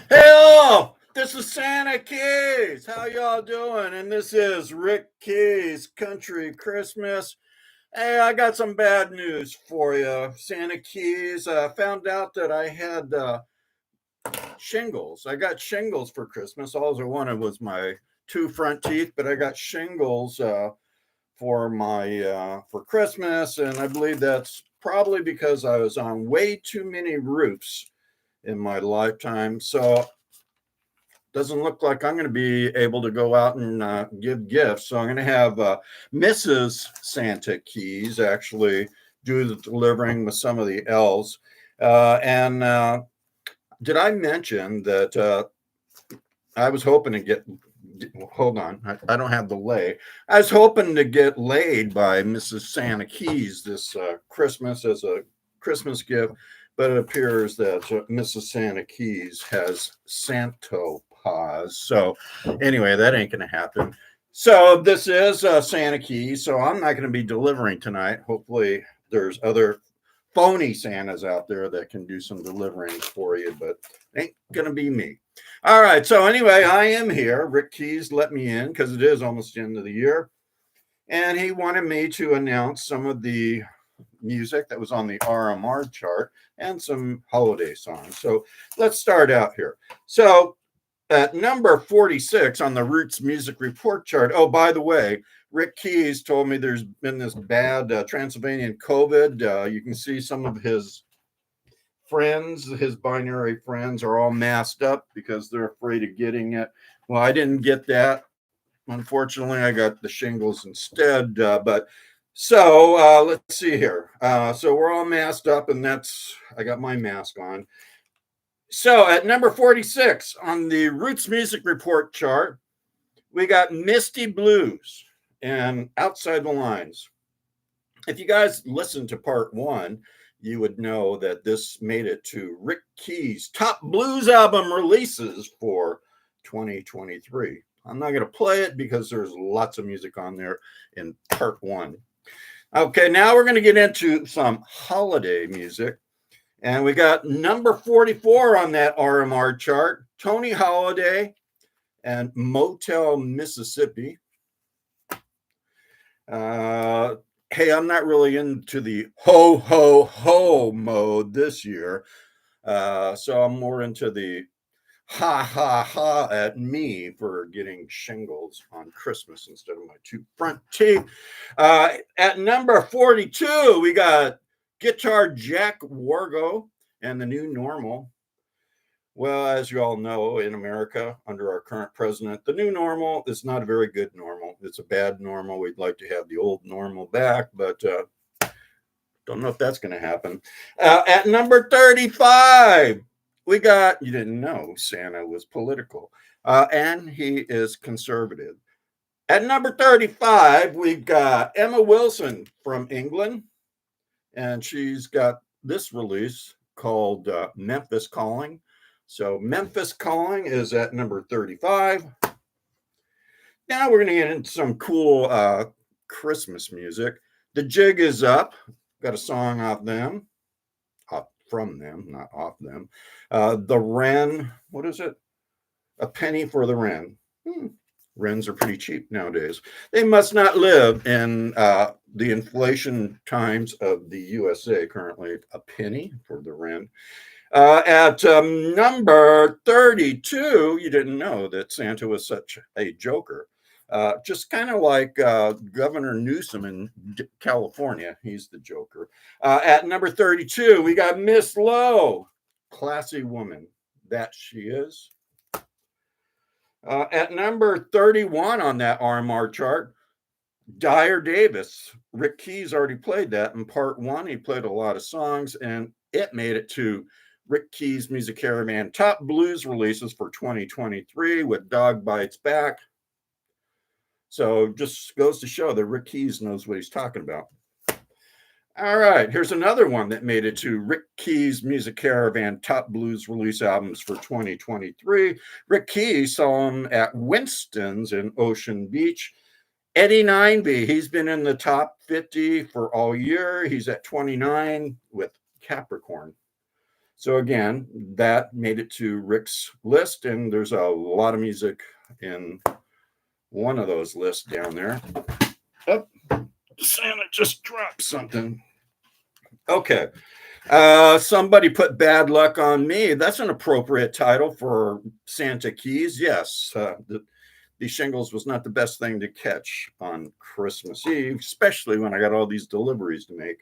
Hello, this is Santa Keys. How y'all doing? And this is Rick Keys Country Christmas. Hey, I got some bad news for you, Santa Keys. I found out that I had shingles. I got shingles for Christmas. All I wanted was my two front teeth, but I got shingles for my for Christmas, and I believe that's probably because I was on way too many roofs in my lifetime. So doesn't look like I'm going to be able to go out and give gifts. So I'm going to have Mrs. Santa Keys actually do the delivering with some of the elves. And did I mention that I was hoping to get? Hold on, I don't have the lay. I was hoping to get laid by Mrs. Santa Keys this Christmas as a Christmas gift, but it appears that Mrs. Santa Keys has Santo pause. So anyway, that ain't going to happen. So this is Santa Keys. So I'm not going to be delivering tonight. Hopefully, there's other phony Santas out there that can do some delivering for you, but it ain't going to be me. All right. So anyway, I am here. Rick Keys let me in because it is almost the end of the year. And he wanted me to announce some of the music that was on the RMR chart and some holiday songs. So let's start out here. So at number 46 on the Roots Music Report chart. Oh, by the way, Rick Keys told me there's been this bad Transylvanian COVID. You can see some of his friends, his binary friends, are all masked up because they're afraid of getting it. Well, I didn't get that. Unfortunately, I got the shingles instead. But so let's see here. So we're all masked up, and I got my mask on. So at number 46 on the Roots Music Report chart, we got Misty Blues and Outside the Lines. If you guys listened to part one, you would know that this made it to Rick Keys' top blues album releases for 2023. I'm not going to play it because there's lots of music on there in part one. Okay, now we're going to get into some holiday music. And we got number 44 on that RMR chart, Tony Holiday and Motel Mississippi. Hey, I'm not really into the ho, ho, ho mode this year. So I'm more into the ha, ha, ha at me for getting shingles on Christmas instead of my two front teeth. At number 42, we got Guitar Jack Wargo and the New Normal. Well, as you all know, in America, under our current president, the new normal is not a very good normal. It's a bad normal. We'd like to have the old normal back, but don't know if that's going to happen. At number 35, we got, you didn't know Santa was political, and he is conservative. At number 35, we've got Emma Wilson from England, and she's got this release called Memphis Calling. So Memphis Calling is at number 35. Now we're going to get into some cool Christmas music. The Jig is Up. Got a song off them. From them, not off them. The Wren. What is it? A penny for the Wren. Wrens are pretty cheap nowadays. They must not live in the inflation times of the USA currently. A penny for the Wren. At number 32, you didn't know that Santa was such a joker. Just kind of like Governor Newsom in California. He's the joker. At number 32, we got Miss Lowe. Classy woman. That she is. At number 31 on that RMR chart, Dyer Davis. Rick Keys already played that in part one. He played a lot of songs, and it made it to Rick Keys Music Caravan top blues releases for 2023 with Dog Bites Back. So just goes to show that Rick Keys knows what he's talking about. All right, here's another one that made it to Rick Keys Music Caravan top blues release albums for 2023. Rick Keys saw him at Winston's in Ocean Beach. Eddie Nineby, he's been in the top 50 for all year. He's at 29 with Capricorn. So again, that made it to Rick's list, and there's a lot of music in one of those lists down there. Oh, Santa just dropped something. Okay. Somebody put Bad Luck on Me. That's an appropriate title for Santa Keys. Yes, the shingles was not the best thing to catch on Christmas Eve, especially when I got all these deliveries to make.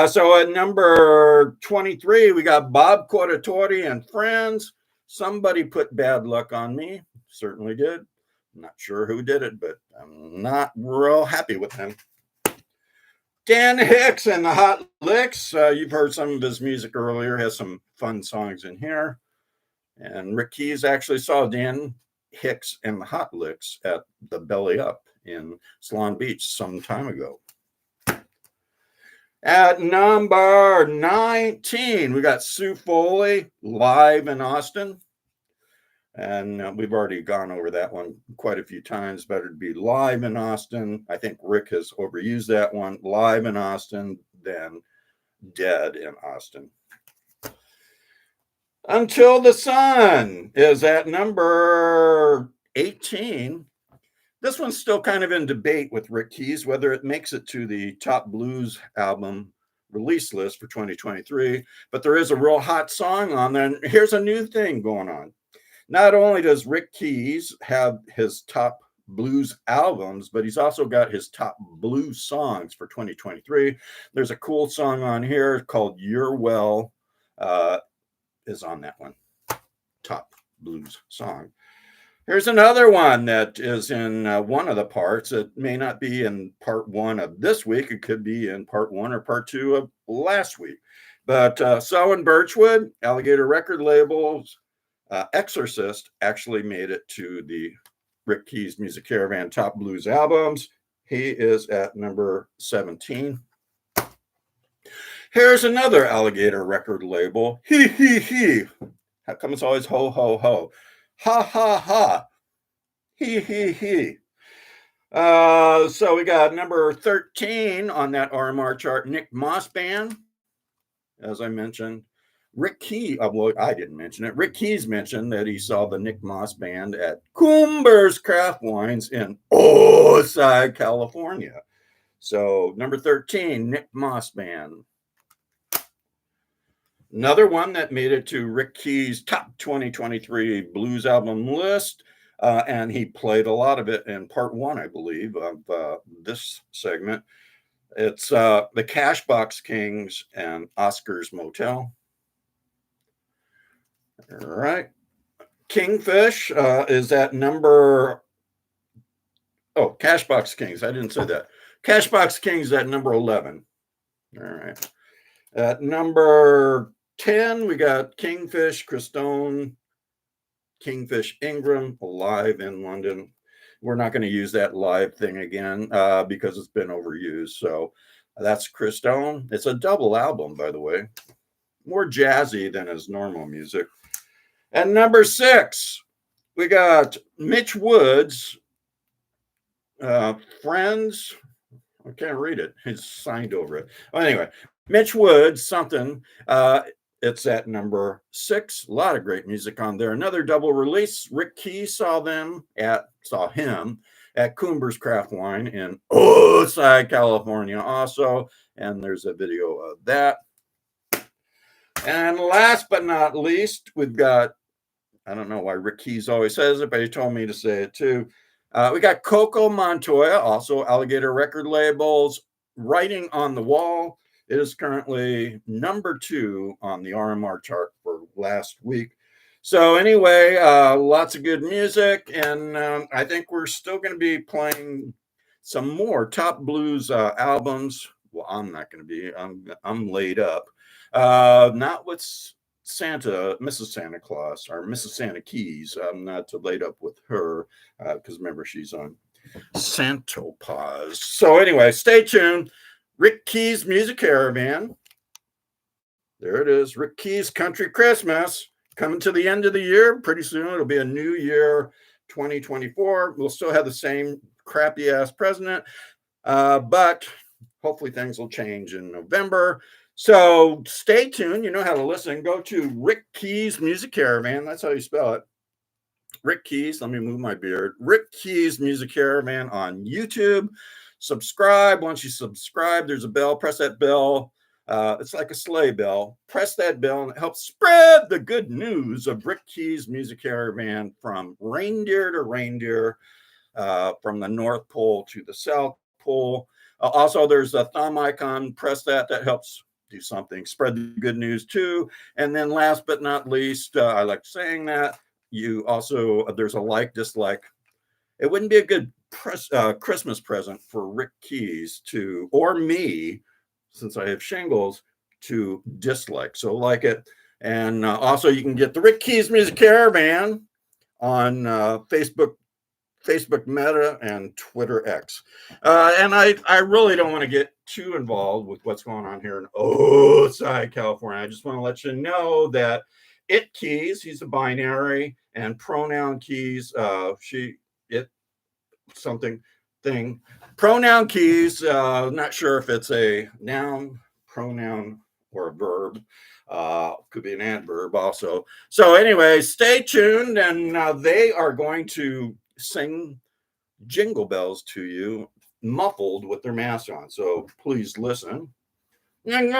So at number 23, we got Bob Cortatori and Friends. Somebody put Bad Luck on Me. Certainly did. I'm not sure who did it, but I'm not real happy with him. Dan Hicks and the Hot Licks. You've heard some of his music earlier. Has some fun songs in here. And Rick Keys actually saw Dan Hicks and the Hot Licks at the Belly Up in Salon Beach some time ago. At number 19, we got Sue Foley live in Austin. And we've already gone over that one quite a few times. Better to be live in Austin. I think Rick has overused that one. Live in Austin than dead in Austin. Until the Sun is at number 18. This one's still kind of in debate with Rick Keys, whether it makes it to the top blues album release list for 2023. But there is a real hot song on there. And here's a new thing going on. Not only does Rick Keys have his top blues albums, but he's also got his top blues songs for 2023. There's a cool song on here called You're Well, is on that one. Top blues song. Here's another one that is in one of the parts. It may not be in part one of this week. It could be in part one or part two of last week. But So and Birchwood, Alligator record labels, Exorcist actually made it to the Rick Keys Music Caravan Top Blues Albums. He is at number 17. Here's another Alligator record label. He. How come it's always ho, ho, ho? Ha, ha, ha. He. So we got number 13 on that RMR chart, Nick Moss Band. As I mentioned, Rick Keys, well, I didn't mention it. Rick Keys mentioned that he saw the Nick Moss Band at Coomber's Craft Wines in Osage, California. So number 13, Nick Moss Band. Another one that made it to Rick Keys' top 2023 blues album list, and he played a lot of it in part one, I believe, of this segment. It's the Cashbox Kings and Oscar's Motel. All right. Kingfish is at number... Oh, Cashbox Kings. I didn't say that. Cashbox Kings at number 11. All right. At number 10, we got Kingfish, Christone, Kingfish Ingram, live in London. We're not going to use that live thing again because it's been overused. So that's Christone. It's a double album, by the way. More jazzy than his normal music. And number 6, we got Mitch Woods, Friends. I can't read it. He's signed over it. Well, anyway, Mitch Woods, something. It's at number 6. A lot of great music on there. Another double release. Rick Keys saw him at Coomber's Craft Wine in Osage, California also. And there's a video of that. And last but not least, we've got, I don't know why Rick Keys always says it, but he told me to say it too. We got Coco Montoya, also Alligator record labels, Writing on the Wall. It is currently number 2 on the RMR chart for last week. So anyway, lots of good music, and I think we're still going to be playing some more top blues albums. Well, I'm not going to be. I'm laid up. Not with Mrs. Santa Claus or Mrs. Santa Keys. I'm not laid up with her because remember she's on Santopause. So anyway, stay tuned. Rick Keys Music Caravan. There it is. Rick Keys Country Christmas coming to the end of the year. Pretty soon it'll be a new year, 2024. We'll still have the same crappy ass president, but hopefully things will change in November. So stay tuned. You know how to listen. Go to Rick Keys Music Caravan. That's how you spell it. Rick Keys. Let me move my beard. Rick Keys Music Caravan on YouTube. Subscribe. Once you subscribe, there's a bell. Press that bell. It's like a sleigh bell. Press that bell and it helps spread the good news of Rick Keys Music Caravan from reindeer to reindeer, from the North Pole to the South Pole. Also, there's a thumb icon. Press that. That helps do something. Spread the good news too. And then last but not least, I like saying that, you also, there's a like, dislike. It wouldn't be a good Christmas present for Rick Keys to, or me, since I have shingles, to dislike. So like it. And also you can get the Rick Keys Music Caravan on Facebook Meta and Twitter X. And I really don't want to get too involved with what's going on here in Osai, California. I just want to let you know that it Keys, he's a binary, and pronoun Keys, she, it, something thing. Pronoun Keys, not sure if it's a noun, pronoun, or a verb. Could be an adverb also. So anyway, stay tuned, and they are going to sing jingle bells to you, muffled with their masks on. So please listen. And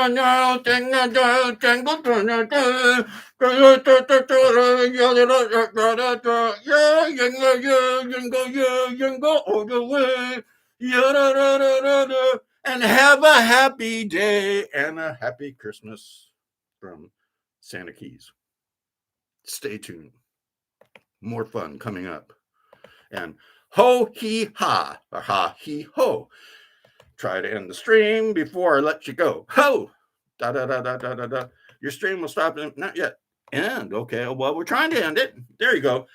have a happy day and a happy Christmas from Santa Keys. Stay tuned. More fun coming up. And ho he ha, or ha he ho. Try to end the stream before I let you go. Ho! Da da da da da da da. Your stream will stop. Not yet. End. Okay. Well, we're trying to end it. There you go.